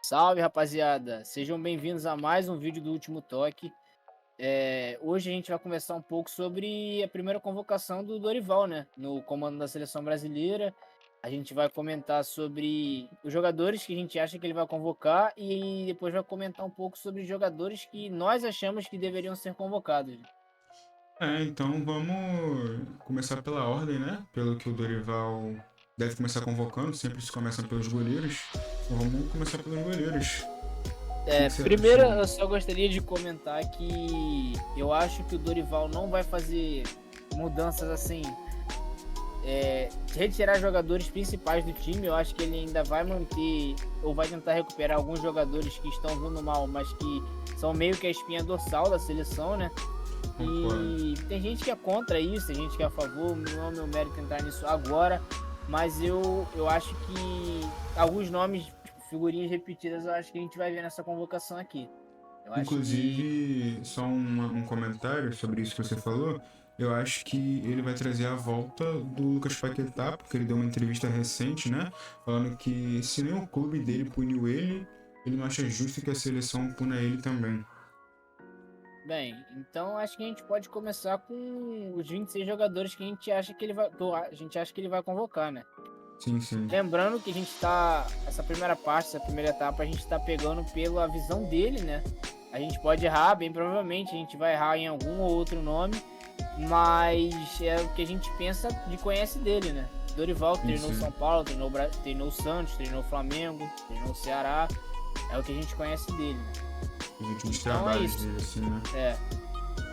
Salve, rapaziada! Sejam bem-vindos a mais um vídeo do Último Toque. Hoje a gente vai conversar um pouco sobre a primeira convocação do Dorival, né? No comando da seleção brasileira. A gente vai comentar sobre os jogadores que a gente acha que ele vai convocar e depois vai comentar um pouco sobre os jogadores que nós achamos que deveriam ser convocados. Então vamos começar pela ordem, né? Pelo que o Dorival deve começar convocando, sempre se começa pelos goleiros. Então vamos começar pelos goleiros. O que você acha? Primeiro, eu só gostaria de comentar que eu acho que o Dorival não vai fazer mudanças assim retirar jogadores principais do time. Eu acho que ele ainda vai manter ou vai tentar recuperar alguns jogadores que estão vindo mal, mas que são meio que a espinha dorsal da seleção, né? Concordo. E tem gente que é contra isso, tem gente que é a favor, não é meu mérito entrar nisso agora, mas eu acho que alguns nomes, tipo, figurinhas repetidas, eu acho que a gente vai ver nessa convocação aqui. Eu acho que Inclusive, só um comentário sobre isso que você falou. Eu acho que ele vai trazer a volta do Lucas Paquetá, porque ele deu uma entrevista recente, né? Falando que se nem o clube dele puniu ele não acha justo que a seleção puna ele também. Bem, então acho que a gente pode começar com os 26 jogadores que a gente acha que ele vai, a gente acha que ele vai convocar, né? Sim, sim. Lembrando que a gente tá, essa primeira parte, essa primeira etapa, a gente tá pegando pela visão dele, né? A gente pode errar, bem provavelmente, a gente vai errar em algum ou outro nome, mas é o que a gente pensa de conhece dele, né? Dorival Sim, treinou sim. São Paulo, treinou o Santos, treinou o Flamengo, treinou o Ceará, é o que a gente conhece dele. Os últimos Então é trabalhos isso. dele, assim, né? É,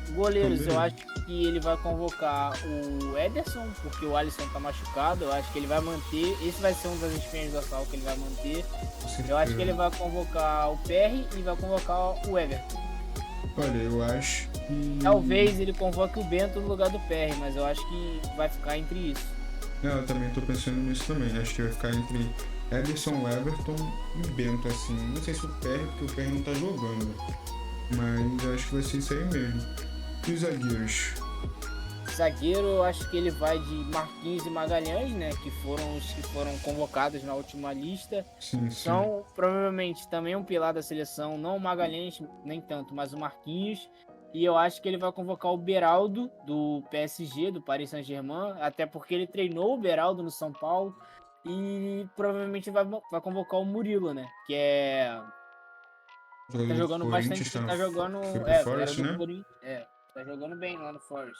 Então, Goleiros, eu beleza. acho que ele vai convocar o Ederson, porque o Alisson tá machucado. Eu acho que ele vai manter. Esse vai ser um das espinhas dorsal que ele vai manter. Com Eu acho que ele certeza. vai convocar o PR e vai convocar o Everton. Olha, eu acho que. Talvez ele convoque o Bento no lugar do PR, mas eu acho que vai ficar entre isso. Não, eu também tô pensando nisso também. Acho que vai ficar entre Ederson, Everton e Bento, assim. Não sei se o PR, porque o PR não tá jogando. Mas eu acho que vai ser isso aí mesmo. E os zagueiros? Zagueiro, eu acho que ele vai de Marquinhos e Magalhães, né? Que foram os que foram convocados na última lista. Sim, sim. São provavelmente também um pilar da seleção, não o Magalhães, nem tanto, mas o Marquinhos. E eu acho que ele vai convocar o Beraldo, do PSG, do Paris Saint-Germain, até porque ele treinou o Beraldo no São Paulo. E provavelmente vai convocar o Murilo, né? Que tá Jogador do jogando Corinthians, bastante, tá no... tá jogando. foi pro Era Forest, do né? Corinthians. Tá jogando bem lá no Forest.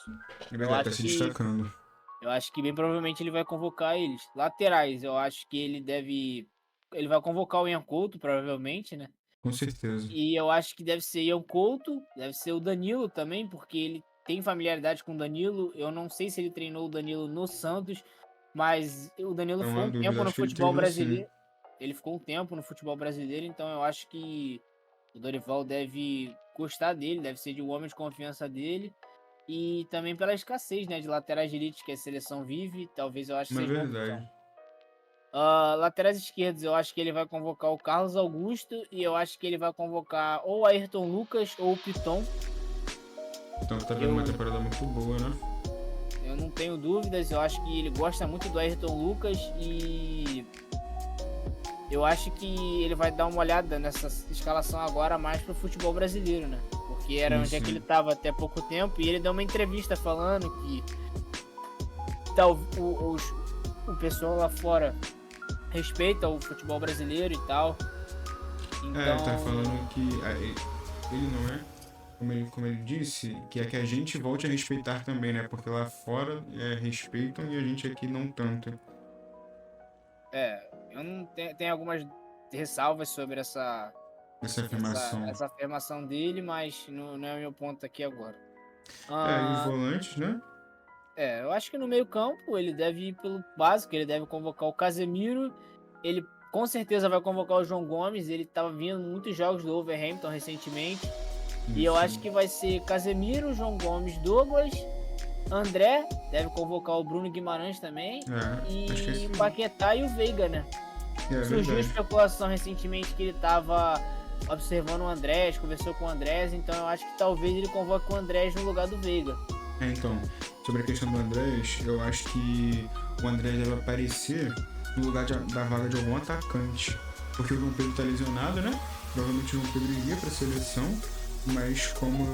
É Eu verdade, tá acho se que destacando. eu acho que bem provavelmente ele vai convocar eles. Laterais, eu acho que ele vai convocar o Ian Couto, provavelmente, né? Com certeza. E eu acho que deve ser Ian Couto, deve ser o Danilo também, porque ele tem familiaridade com o Danilo. Eu não sei se ele treinou o Danilo no Santos, mas o Danilo Não ficou há um dúvida, tempo no acho que ele futebol treinou sim. brasileiro. Ele ficou um tempo no futebol brasileiro, então eu acho que o Dorival deve gostar dele, deve ser de um homem de confiança dele. E também pela escassez, né, de laterais direitos que a seleção vive, talvez eu acho que Mas é seja uma opção. verdade. Laterais esquerdos, eu acho que ele vai convocar o Carlos Augusto e eu acho que ele vai convocar ou o Ayrton Lucas ou o Piton. Então tá vendo uma Eu, temporada muito boa, né? eu não tenho dúvidas, eu acho que ele gosta muito do Ayrton Lucas e eu acho que ele vai dar uma olhada nessa escalação agora mais pro futebol brasileiro, né? Porque era Sim, onde é que ele sim. estava até pouco tempo e ele deu uma entrevista falando que tal, o pessoal lá fora respeita o futebol brasileiro e tal. É, tá Então, falando que ele não é, como ele disse, que é que a gente volte a respeitar também, né? Porque lá fora respeitam e a gente aqui não tanto. eu não tenho algumas ressalvas sobre Essa afirmação. essa afirmação dele, mas não é o meu ponto aqui agora. E os Ah, volantes, né? eu acho que no meio-campo ele deve ir pelo básico, ele deve convocar o Casemiro, ele com certeza vai convocar o João Gomes, ele estava vindo muitos jogos do Wolverhampton recentemente, e Sim, eu acho sim. que vai ser Casemiro, João Gomes, Douglas, André, deve convocar o Bruno Guimarães também, Acho que é e isso aí. Paquetá e o Veiga, né? É Surgiu verdade. especulação recentemente que ele estava observando o Andrés, conversou com o Andrés, então eu acho que talvez ele convoque o Andrés no lugar do Veiga. Então, sobre a questão do Andrés, eu acho que o Andrés deve aparecer no lugar da vaga de algum atacante. porque o João Pedro tá lesionado, né? Provavelmente o João Pedro iria pra seleção, mas como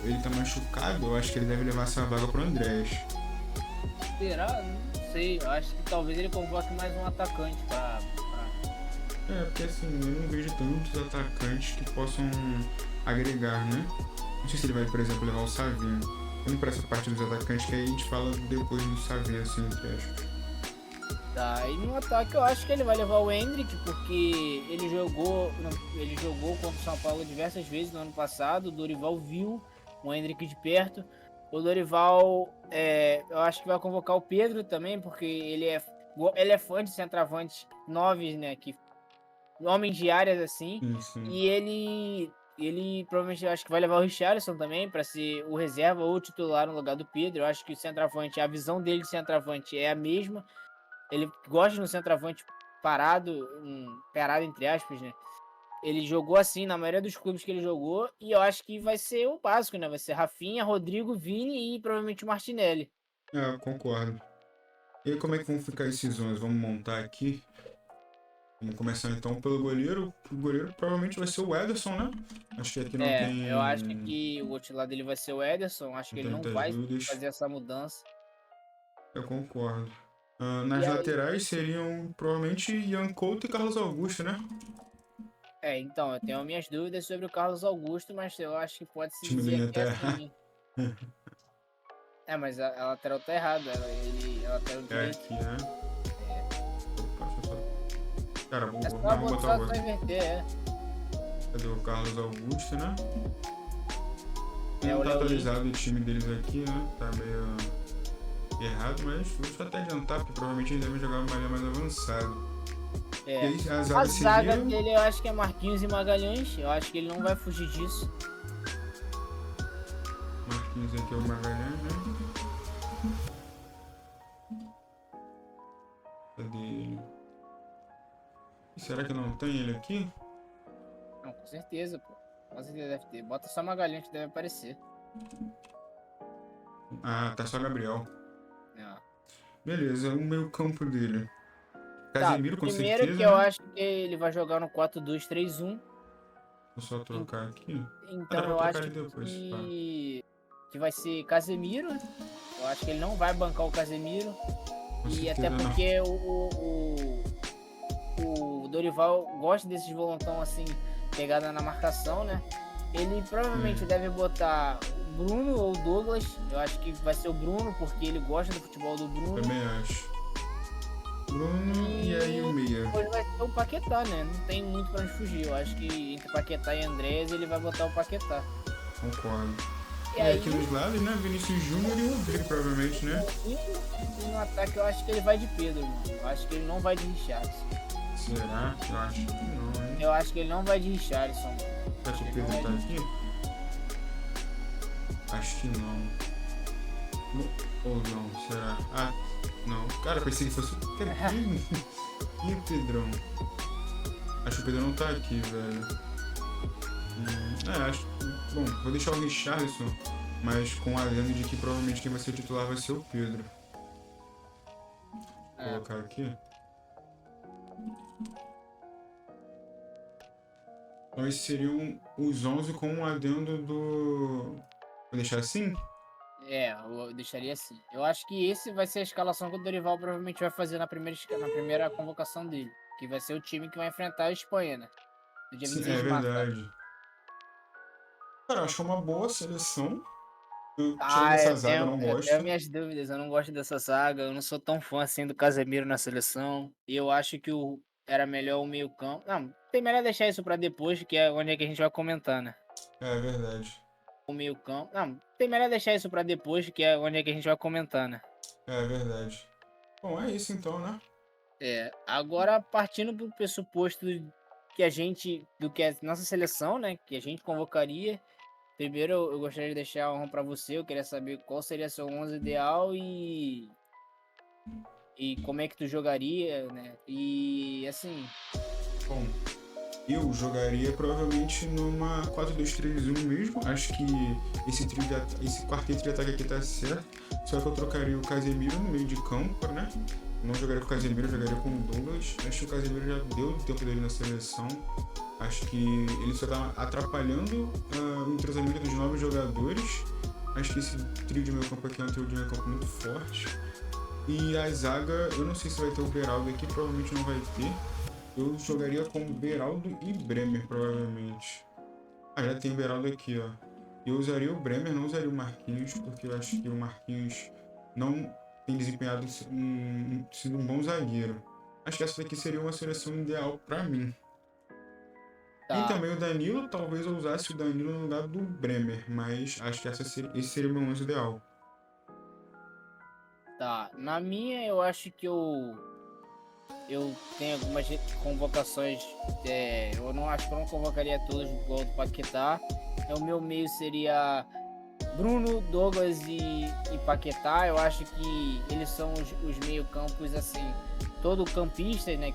ele tá machucado, eu acho que ele deve levar essa vaga pro Andrés. Será? Não sei. Eu acho que talvez ele convoque mais um atacante pra... Porque assim, eu não vejo tantos atacantes que possam agregar, né? Não sei se ele vai, por exemplo, levar o Savinho. Vamos pra essa parte dos atacantes, que aí a gente fala depois do Savinho, assim, entre aspas. Tá, e no ataque eu acho que ele vai levar o Endrick, porque ele jogou contra o São Paulo diversas vezes no ano passado. O Dorival viu o Endrick de perto. O Dorival, eu acho que vai convocar o Pedro também, porque ele é fã de centroavantes 9, né, que homens de áreas assim. Sim. E ele provavelmente, eu acho que vai levar o Richarlison também para ser o reserva ou o titular no lugar do Pedro. Eu acho que o centroavante, a visão dele de centroavante é a mesma. Ele gosta no centroavante parado, parado entre aspas, né? Ele jogou assim na maioria dos clubes que ele jogou, e eu acho que vai ser o básico, né? Vai ser Rafinha, Rodrigo, Vini e provavelmente o Martinelli. Eu concordo. E aí, como é que vão ficar esses 11? Vamos montar aqui. Vamos começar então pelo goleiro. O goleiro provavelmente vai ser o Ederson, né? Acho que aqui não tem. Eu acho que o outro lado dele vai ser o Ederson. Acho que Não ele tem não muitas vai dúvidas. fazer essa mudança. Eu concordo. Nas E aí, laterais seriam provavelmente Ian Couto e Carlos Augusto, né? então, eu tenho minhas dúvidas sobre o Carlos Augusto, mas eu acho que pode O se time do dizer Ian que é tá. assim. Mas a lateral tá errada. A lateral É direito. aqui, né? Opa, deixa eu só. Cara, É vamos botar o só outro. inverter, Cadê o Carlos Augusto, né? O Não tá Léo atualizado o time deles aqui, né? Tá meio errado, mas deixa eu até adiantar, porque provavelmente eles devem jogar uma maneira mais avançada. E aí a A zaga zaga seria. dele eu acho que é Marquinhos e Magalhães. Eu acho que ele não vai fugir disso. Marquinhos aqui é o Magalhães, né? Cadê ele? E será que não tem ele aqui? Não, com certeza, pô. Com certeza deve ter. Bota só Magalhães que deve aparecer. Ah, tá só Gabriel. É. Beleza, o meio campo dele. Tá, Casemiro, com primeiro que certeza, eu né? acho que ele vai jogar no 4-2-3-1. Vou só En- trocar aqui. Dá Então pra eu trocar acho ele depois, tá? que vai ser Casemiro. Eu acho que ele não vai bancar o Casemiro. Com E até certeza não. porque o Dorival gosta desses volontão assim, pegada na marcação, né? Ele provavelmente deve botar o Bruno ou o Douglas. Eu acho que vai ser o Bruno, porque ele gosta do futebol do Bruno. Também acho. Bruno e aí o Meia. Depois vai ser o Paquetá, né? Não tem muito pra onde fugir. Eu acho que entre Paquetá e Andrés ele vai botar o Paquetá. Concordo. E E aí, aqui nos lados, né? Vinícius Júnior e o Rodrigo, provavelmente, né? e no ataque eu acho que ele vai de Pedro, mano. Eu acho que ele não vai de Richarlison. Será? Eu acho que não, hein? Eu acho que ele não vai de Richarlison, mano. Será que o Pedro tá aqui? Acho que não. Ou não, será? Ah, não. Cara, pensei que fosse. Cara, quem é o Pedrão? Acho que o Pedro não tá aqui, velho. Acho. Bom, vou deixar o Richarlison, mas com a lenda de que provavelmente quem vai ser o titular vai ser o Pedro. Vou colocar aqui. Então esses seriam os 11 com um adendo do. Vou deixar assim? Eu deixaria assim. Eu acho que esse vai ser a escalação que o Dorival provavelmente vai fazer na primeira convocação dele. Que vai ser o time que vai enfrentar a Espanha, né? No dia Sim, 26 é de março. verdade. Cara, eu acho que é uma boa seleção. Tirando essa zaga, eu não Eu tenho gosto. minhas dúvidas. Eu não gosto dessa saga. Eu não sou tão fã assim do Casemiro na seleção. E eu acho que era melhor o meio-campo. Não, tem melhor deixar isso pra depois, que é onde é que a gente vai comentar, né? É verdade. O meio-campo. Não, tem melhor deixar isso pra depois, que é onde é que a gente vai comentar, né? É verdade. Bom, é isso então, né? Agora partindo pro pressuposto que do que é nossa seleção, né? Que a gente convocaria. Primeiro eu gostaria de deixar a honra pra você. Eu queria saber qual seria seu 11 ideal e como é que tu jogaria, né? E assim, Bom, eu jogaria provavelmente numa 4-2-3-1 mesmo. Acho que esse quarteto de ataque aqui tá certo. Só que eu trocaria o Casemiro no meio de campo, né? não jogaria com o Casemiro, jogaria com o Douglas. Acho que o Casemiro já deu o tempo dele na seleção. Acho que ele só tá atrapalhando o entrosamento dos novos jogadores. Acho que esse trio de meio campo aqui é um trio de meio campo muito forte. E a zaga, eu não sei se vai ter o Beraldo aqui, provavelmente não vai ter. Eu jogaria com Beraldo e Bremer, provavelmente. Já tem o Beraldo aqui, ó. Eu usaria o Bremer, não usaria o Marquinhos, porque eu acho que o Marquinhos não tem desempenhado sido um bom zagueiro. Acho que essa daqui seria uma seleção ideal pra mim. Tá. E também o Danilo, talvez eu usasse o Danilo no lugar do Bremer, mas acho que esse seria o meu 11 ideal. Tá, na minha eu acho que eu tenho algumas convocações, eu não acho que eu não convocaria todos igual do Paquetá. O meu meio seria Bruno, Douglas e Paquetá. Eu acho que eles são os meio-campos, assim, todo campistas, né,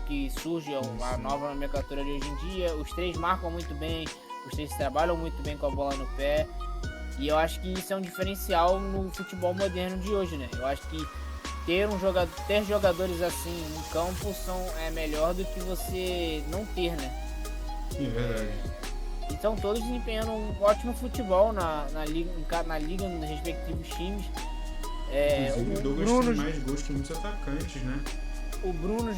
que surge a nova nomenclatura de hoje em dia. Os três marcam muito bem, os três trabalham muito bem com a bola no pé. E eu acho que isso é um diferencial no futebol moderno de hoje, né? Eu acho que ter jogadores assim no campo é melhor do que você não ter, né? Sim, é verdade. Então todos desempenhando um ótimo futebol na liga, nos respectivos times. Inclusive o Douglas tem mais gols que muitos atacantes, né? O Bruno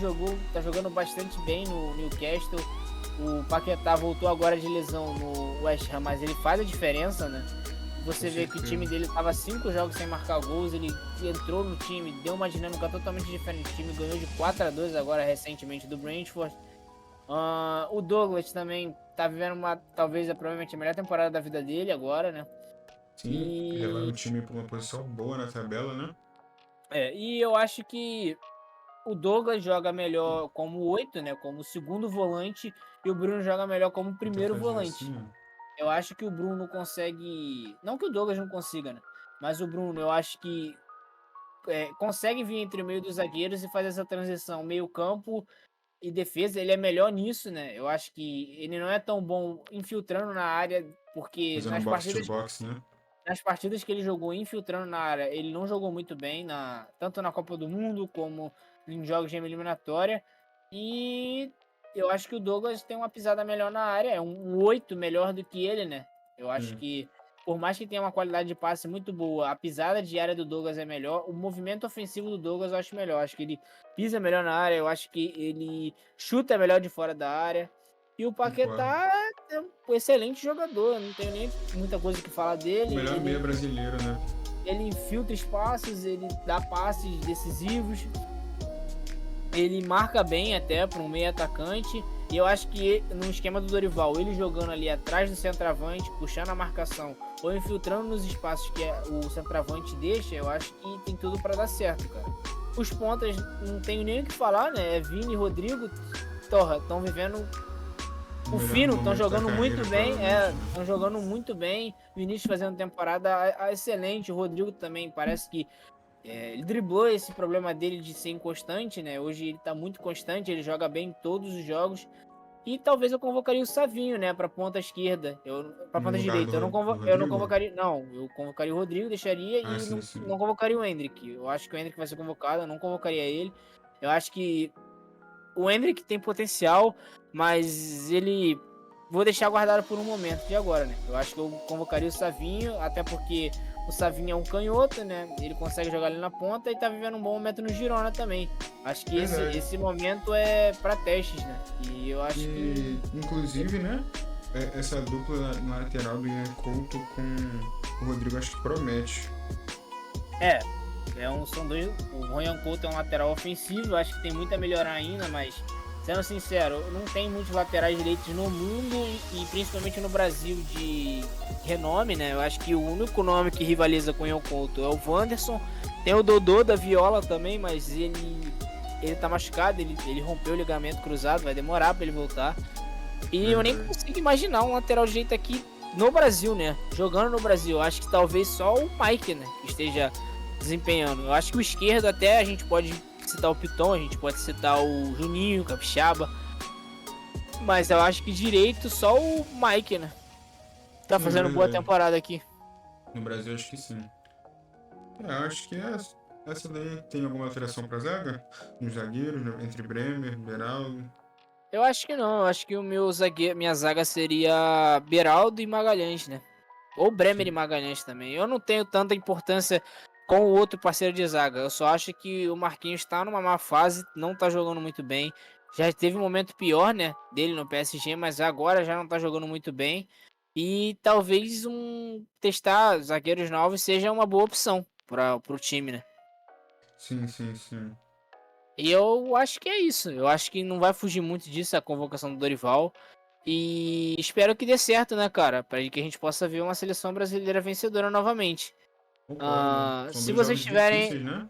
tá jogando bastante bem no Newcastle. O Paquetá voltou agora de lesão no West Ham, mas ele faz a diferença, né? Você vê que o time dele tava 5 jogos sem marcar gols, ele entrou no time, deu uma dinâmica totalmente diferente. O time ganhou de 4-2 agora recentemente do Brentford. O Douglas também tá vivendo provavelmente a melhor temporada da vida dele agora, né? Sim, levar o time para uma posição boa na tabela, né? E eu acho que o Douglas joga melhor como 8, né? Como segundo volante, e o Bruno joga melhor como primeiro volante. Assim, eu acho que o Bruno consegue... Não que o Douglas não consiga, né? Mas o Bruno, eu acho que consegue vir entre o meio dos zagueiros e fazer essa transição meio campo e defesa. Ele é melhor nisso, né? Eu acho que ele não é tão bom infiltrando na área, porque nas partidas que ele jogou infiltrando na área, ele não jogou muito bem, tanto na Copa do Mundo como em jogos de eliminatória. E eu acho que o Douglas tem uma pisada melhor na área, é um 8 melhor do que ele, né? Eu acho que, por mais que tenha uma qualidade de passe muito boa, a pisada de área do Douglas é melhor, o movimento ofensivo do Douglas eu acho melhor. Eu acho que ele pisa melhor na área, eu acho que ele chuta melhor de fora da área. E o Paquetá é um excelente jogador, não tenho nem muita coisa que falar dele. O melhor meia brasileiro, né? Ele infiltra espaços, ele dá passes decisivos. Ele marca bem até para um meio atacante. E eu acho que no esquema do Dorival, ele jogando ali atrás do centroavante, puxando a marcação, ou infiltrando nos espaços que o centroavante deixa, eu acho que tem tudo para dar certo, cara. Os pontas, não tenho nem o que falar, né? Vini e Rodrigo, estão vivendo o fino, estão jogando muito bem. Estão jogando muito bem. O Vinícius fazendo temporada excelente. O Rodrigo também parece que ele driblou esse problema dele de ser inconstante, né? Hoje ele tá muito constante, ele joga bem em todos os jogos. E talvez eu convocaria o Savinho, né, pra ponta esquerda. Pra ponta direita. Eu não convocaria. Não, eu convocaria o Rodrigo, deixaria não convocaria o Endrick. Eu acho que o Endrick vai ser convocado, eu não convocaria ele. Eu acho que o Endrick tem potencial, mas ele. Vou deixar guardado por um momento de agora, né? Eu acho que eu convocaria o Savinho, até porque o Savinho é um canhoto, né? Ele consegue jogar ali na ponta e tá vivendo um bom momento no Girona também. Acho que esse momento é pra testes, né? E eu acho que... Inclusive, né? Essa dupla na lateral do Ian Couto com o Rodrigo, acho que promete. São dois... O Ian Couto é um lateral ofensivo, acho que tem muito a melhorar ainda, mas... Sendo sincero, não tem muitos laterais direitos no mundo e principalmente no Brasil de renome, né? Eu acho que o único nome que rivaliza com o Ian Couto é o Wanderson. Tem o Dodô da Viola também, mas ele tá machucado, ele rompeu o ligamento cruzado, vai demorar para ele voltar. E eu nem consigo imaginar um lateral direito aqui no Brasil, né? Jogando no Brasil. Acho que talvez só o Mike, né? Que esteja desempenhando. Eu acho que o esquerdo até a gente pode citar o Piton, a gente pode citar o Juninho, o Capixaba, mas eu acho que direito só o Mike, né? Tá fazendo boa temporada aqui. No Brasil acho que sim. Eu acho que Essa daí tem alguma alteração pra zaga? Nos zagueiros, entre Bremer, Beraldo? Eu acho que não, eu acho que minha zaga seria Beraldo e Magalhães, né? Ou Bremer e Sim. Magalhães também. Eu não tenho tanta importância com o outro parceiro de zaga. Eu só acho que o Marquinhos está numa má fase, não tá jogando muito bem. Já teve um momento pior, né, dele no PSG, mas agora já não tá jogando muito bem. E talvez testar zagueiros novos seja uma boa opção para o time, né? Sim, sim, sim. E eu acho que é isso. Eu acho que não vai fugir muito disso a convocação do Dorival. E espero que dê certo, né, cara? Para que a gente possa ver uma seleção brasileira vencedora novamente. Concordo. São Se dois vocês jogos tiverem difíceis, né?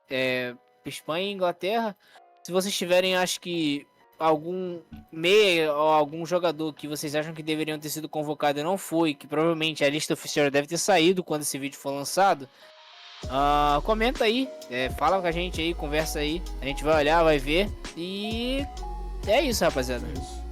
é, Espanha e Inglaterra, se vocês tiverem, acho que algum meia ou algum jogador que vocês acham que deveriam ter sido convocado e não foi, que provavelmente a lista oficial deve ter saído quando esse vídeo for lançado, comenta aí, fala com a gente aí, conversa aí, a gente vai olhar, vai ver e é isso, rapaziada. É isso.